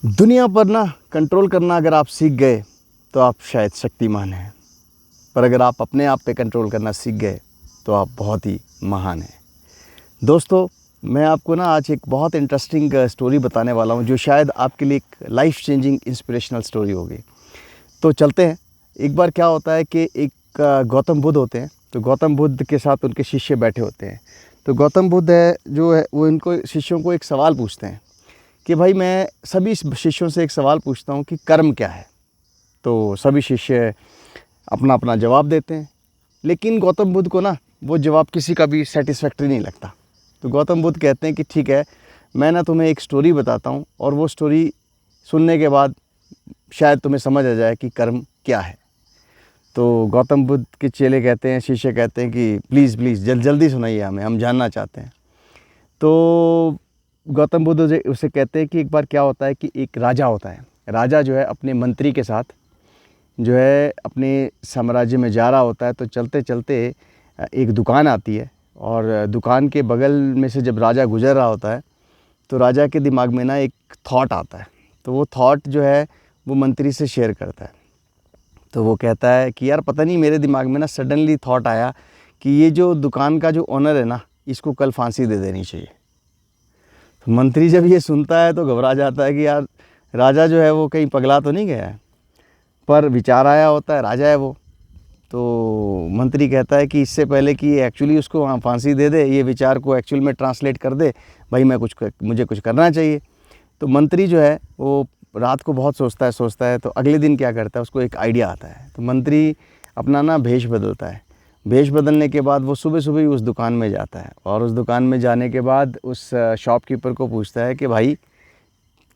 दुनिया पर ना कंट्रोल करना अगर आप सीख गए तो आप शायद शक्तिमान हैं, पर अगर आप अपने आप पे कंट्रोल करना सीख गए तो आप बहुत ही महान हैं। दोस्तों, मैं आपको ना आज एक बहुत इंटरेस्टिंग स्टोरी बताने वाला हूँ जो शायद आपके लिए एक लाइफ चेंजिंग इंस्पिरेशनल स्टोरी होगी। तो चलते हैं। एक बार क्या होता है कि एक गौतम बुद्ध होते हैं। तो गौतम बुद्ध के साथ उनके शिष्य बैठे होते हैं। तो गौतम बुद्ध जो है वो इनको शिष्यों को एक सवाल पूछते हैं कि भाई, मैं सभी शिष्यों से एक सवाल पूछता हूँ कि कर्म क्या है। तो सभी शिष्य अपना अपना जवाब देते हैं, लेकिन गौतम बुद्ध को ना वो जवाब किसी का भी सेटिस्फैक्ट्री नहीं लगता। तो गौतम बुद्ध कहते हैं कि ठीक है, मैं ना तुम्हें एक स्टोरी बताता हूँ और वो स्टोरी सुनने के बाद शायद तुम्हें समझ आ जाए कि कर्म क्या है। तो गौतम बुद्ध के चेले कहते हैं, शिष्य कहते हैं कि प्लीज़ प्लीज़ जल्दी सुनाइए हमें, हम जानना चाहते हैं। तो गौतम बुद्ध उसे कहते हैं कि एक बार क्या होता है कि एक राजा होता है। राजा जो है अपने मंत्री के साथ जो है अपने साम्राज्य में जा रहा होता है। तो चलते चलते एक दुकान आती है और दुकान के बगल में से जब राजा गुजर रहा होता है तो राजा के दिमाग में ना एक थॉट आता है। तो वो थॉट जो है वो मंत्री से शेयर करता है। तो वो कहता है कि यार, पता नहीं मेरे दिमाग में ना सडनली थॉट आया कि ये जो दुकान का जो ओनर है ना, इसको कल फांसी दे देनी चाहिए। तो मंत्री जब ये सुनता है तो घबरा जाता है कि यार, राजा जो है वो कहीं पगला तो नहीं गया है। पर विचार आया होता है, राजा है वो। तो मंत्री कहता है कि इससे पहले कि एक्चुअली उसको फांसी दे दे, ये विचार को एक्चुअल में ट्रांसलेट कर दे, भाई मुझे कुछ करना चाहिए। तो मंत्री जो है वो रात को बहुत सोचता है। तो अगले दिन क्या करता है, उसको एक आइडिया आता है। तो मंत्री अपना ना भेष बदलता है। भेष बदलने के बाद वो सुबह सुबह ही उस दुकान में जाता है और उस दुकान में जाने के बाद उस शॉपकीपर को पूछता है कि भाई,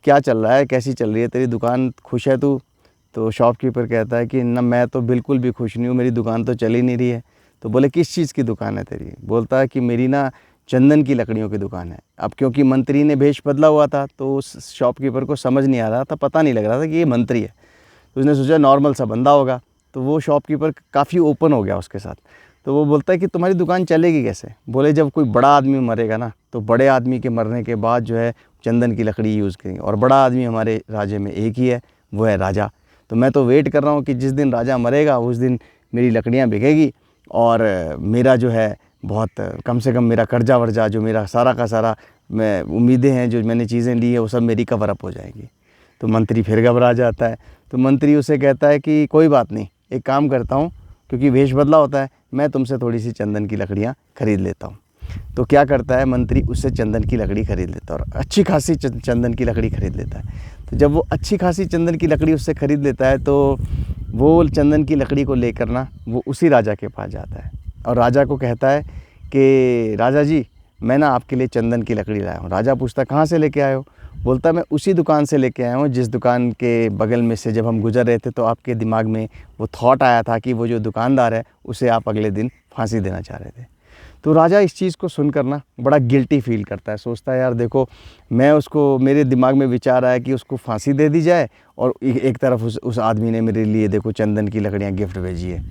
क्या चल रहा है, कैसी चल रही है तेरी दुकान, खुश है तू? तो शॉपकीपर कहता है कि ना, मैं तो बिल्कुल भी खुश नहीं हूँ, मेरी दुकान तो चल ही नहीं रही है। तो बोले, किस चीज़ की दुकान है तेरी? बोलता है कि मेरी ना चंदन की लकड़ियों की दुकान है। अब क्योंकि मंत्री ने भेष बदला हुआ था तो उस शॉपकीपर को समझ नहीं आ रहा था, पता नहीं लग रहा था कि ये मंत्री है। तो उसने सोचा नॉर्मल सा बंदा होगा। तो वो शॉपकीपर काफ़ी ओपन हो गया उसके साथ। तो वो बोलता है कि तुम्हारी दुकान चलेगी कैसे? बोले, जब कोई बड़ा आदमी मरेगा ना, तो बड़े आदमी के मरने के बाद जो है चंदन की लकड़ी यूज़ करेंगे, और बड़ा आदमी हमारे राज्य में एक ही है, वो है राजा। तो मैं तो वेट कर रहा हूँ कि जिस दिन राजा मरेगा उस दिन मेरी लकड़ियाँ बिकेगी और मेरा जो है बहुत, कम से कम मेरा कर्जा वर्जा जो मेरा सारा का सारा मैं उम्मीदें हैं, जो मैंने चीज़ें ली है, वो सब मेरी कवर अप हो जाएंगी। तो मंत्री फिर घबरा जाता है। तो मंत्री उसे कहता है कि कोई बात नहीं, एक काम करता हूँ, क्योंकि वेश बदला होता है, मैं तुमसे थोड़ी सी चंदन की लकड़ियाँ खरीद लेता हूँ। तो क्या करता है मंत्री, उससे चंदन की लकड़ी खरीद लेता है और अच्छी खासी चंदन की लकड़ी खरीद लेता है। तो जब वो अच्छी खासी चंदन की लकड़ी उससे खरीद लेता है तो वो चंदन की लकड़ी को लेकर ना वो उसी राजा के पास जाता है और राजा को कहता है कि राजा जी, मैं ना आपके लिए चंदन की लकड़ी लाया हूँ। राजा पूछता, कहाँ से लेके आए हो? बोलता, मैं उसी दुकान से लेके आया हूँ जिस दुकान के बगल में से जब हम गुजर रहे थे तो आपके दिमाग में वो थॉट आया था कि वो जो दुकानदार है उसे आप अगले दिन फांसी देना चाह रहे थे। तो राजा इस चीज़ को सुनकर ना बड़ा गिल्टी फील करता है। सोचता है, यार देखो, मैं उसको, मेरे दिमाग में विचार आया कि उसको फांसी दे दी जाए और एक तरफ उस आदमी ने मेरे लिए देखो चंदन की लकड़ियाँ गिफ्ट भेजी है।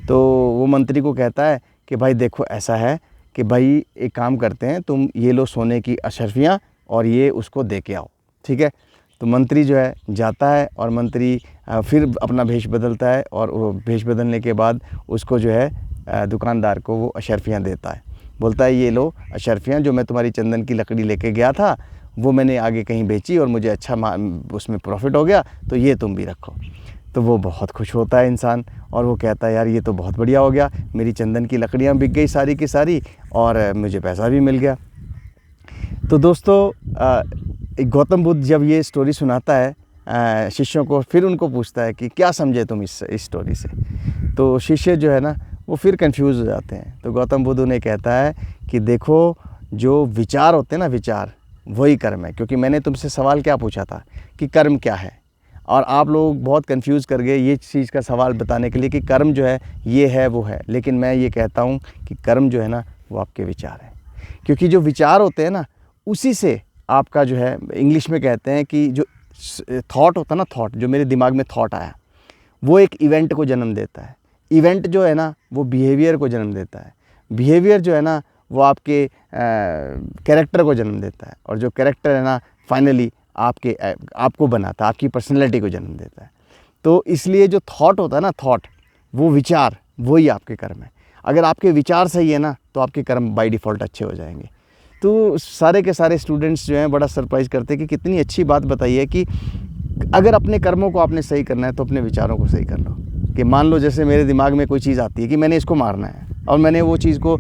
तो वो मंत्री को कहता है कि भाई देखो, ऐसा है कि भाई एक काम करते हैं, तुम ये लो सोने की अशर्फियाँ और ये उसको दे के आओ, ठीक है? तो मंत्री जो है जाता है और मंत्री फिर अपना भेष बदलता है और वो भेष बदलने के बाद उसको जो है दुकानदार को वो अशर्फियाँ देता है। बोलता है, ये लो अशर्फियाँ, जो मैं तुम्हारी चंदन की लकड़ी लेके गया था वो मैंने आगे कहीं बेची और मुझे अच्छा उसमें प्रॉफिट हो गया, तो ये तुम भी रखो। तो वो बहुत खुश होता है इंसान और वो कहता है, यार ये तो बहुत बढ़िया हो गया, मेरी चंदन की लकड़ियाँ बिक गई सारी की सारी और मुझे पैसा भी मिल गया। तो दोस्तों, एक गौतम बुद्ध जब ये स्टोरी सुनाता है शिष्यों को, फिर उनको पूछता है कि क्या समझे तुम इस स्टोरी से? तो शिष्य जो है ना वो फिर कंफ्यूज हो जाते हैं। तो गौतम बुद्ध उन्हें कहता है कि देखो, जो विचार होते हैं ना, विचार वही कर्म है। क्योंकि मैंने तुमसे सवाल क्या पूछा था कि कर्म क्या है, और आप लोग बहुत कंफ्यूज कर गए ये चीज़ का सवाल बताने के लिए कि कर्म जो है ये है वो है। लेकिन मैं ये कहता हूँ कि कर्म जो है ना वो आपके विचार हैं। क्योंकि जो विचार होते हैं ना, उसी से आपका जो है, इंग्लिश में कहते हैं कि जो थॉट होता है ना, थॉट, जो मेरे दिमाग में थॉट आया वो एक इवेंट को जन्म देता है। इवेंट जो है ना वो बिहेवियर को जन्म देता है। बिहेवियर जो है ना वो आपके कैरेक्टर को जन्म देता है, और जो कैरेक्टर है ना फाइनली आपको बनाता है, आपकी पर्सनैलिटी को जन्म देता है। तो इसलिए जो थॉट होता है ना, थॉट, वो विचार, वही आपके कर्म है। अगर आपके विचार सही है ना तो आपके कर्म बाय डिफ़ॉल्ट अच्छे हो जाएंगे। तो सारे के सारे स्टूडेंट्स जो हैं बड़ा सरप्राइज़ करते हैं कि कितनी अच्छी बात बताई है कि अगर अपने कर्मों को आपने सही करना है तो अपने विचारों को सही कर लो। कि मान लो जैसे मेरे दिमाग में कोई चीज़ आती है कि मैंने इसको मारना है और मैंने वो चीज़ को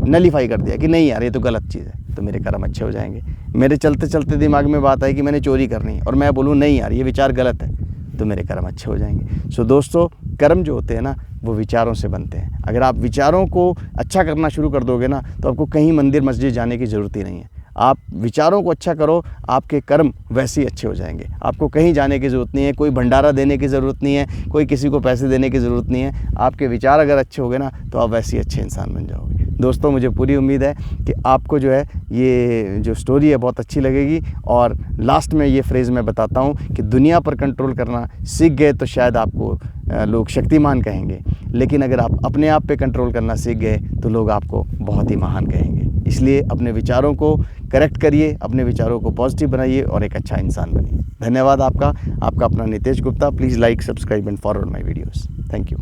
नलीफाई कर दिया कि नहीं यार ये तो गलत चीज़ है, तो मेरे कर्म अच्छे हो जाएंगे। मेरे चलते चलते दिमाग में बात आई कि मैंने चोरी करनी है और मैं बोलूँ नहीं यार ये विचार गलत है, तो मेरे कर्म अच्छे हो जाएंगे। सो दोस्तों, कर्म जो होते हैं ना वो विचारों से बनते हैं। अगर आप विचारों को अच्छा करना शुरू कर दोगे ना तो आपको कहीं मंदिर मस्जिद जाने की ज़रूरत ही नहीं है। आप विचारों को अच्छा करो, आपके कर्म वैसे ही अच्छे हो जाएंगे। आपको कहीं जाने की ज़रूरत नहीं है, कोई भंडारा देने की ज़रूरत नहीं है, कोई किसी को पैसे देने की ज़रूरत नहीं है। आपके विचार अगर अच्छे हो गए ना तो आप वैसे ही अच्छे इंसान बन जाओगे। दोस्तों, मुझे पूरी उम्मीद है कि आपको जो है ये जो स्टोरी है बहुत अच्छी लगेगी। और लास्ट में ये फ्रेज़ मैं बताता हूँ कि दुनिया पर कंट्रोल करना सीख गए तो शायद आपको लोग शक्तिमान कहेंगे, लेकिन अगर आप अपने आप पे कंट्रोल करना सीख गए तो लोग आपको बहुत ही महान कहेंगे। इसलिए अपने विचारों को करेक्ट करिए, अपने विचारों को पॉजिटिव बनाइए और एक अच्छा इंसान बनिए। धन्यवाद आपका अपना Nitesh Gupta. Please like, subscribe and forward my videos. Thank you.